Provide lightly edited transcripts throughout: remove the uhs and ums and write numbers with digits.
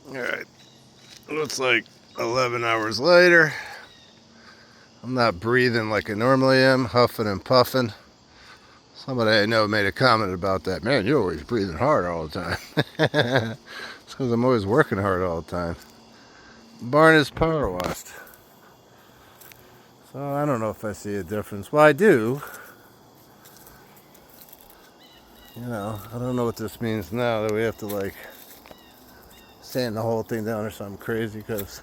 Alright, looks like 11 hours later. I'm not breathing like I normally am, huffing and puffing. Somebody I know made a comment about that. Man, you're always breathing hard all the time. It's because I'm always working hard all the time. Barn is power washed. So I don't know if I see a difference. Well, I do. You know, I don't know what this means now that we have to like sand the whole thing down or something crazy, because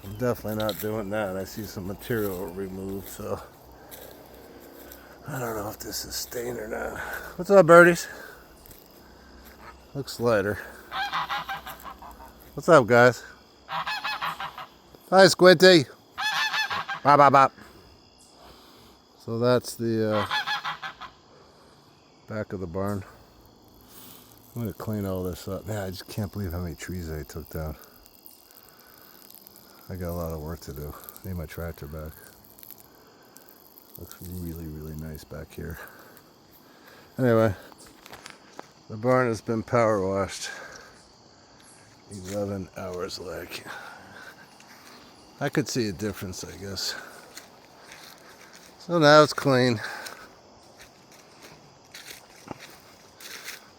I'm definitely not doing that. I see some material removed, so I don't know if this is stained or not. What's up, birdies? Looks lighter. What's up, guys? Hi, Squinty. Bop, bop, bop. So that's the back of the barn. I'm going to clean all this up. Man, I just can't believe how many trees I took down. I got a lot of work to do. Need my tractor back. Looks really, really nice back here. Anyway, the barn has been power washed. 11 hours like. I could see a difference, I guess. So now it's clean.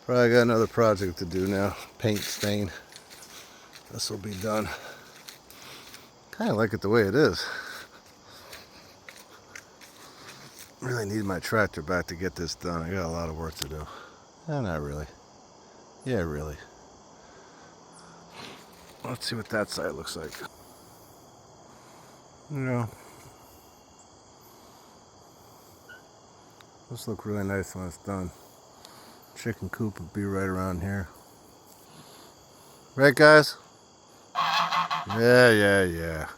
Probably got another project to do now. Paint, stain. This will be done. Kind of like it the way it is. Really need my tractor back to get this done. I got a lot of work to do. Not really. Yeah, really. Let's see what that side looks like. You know, this looks really nice when it's done. Chicken coop will be right around here. Right, guys? Yeah.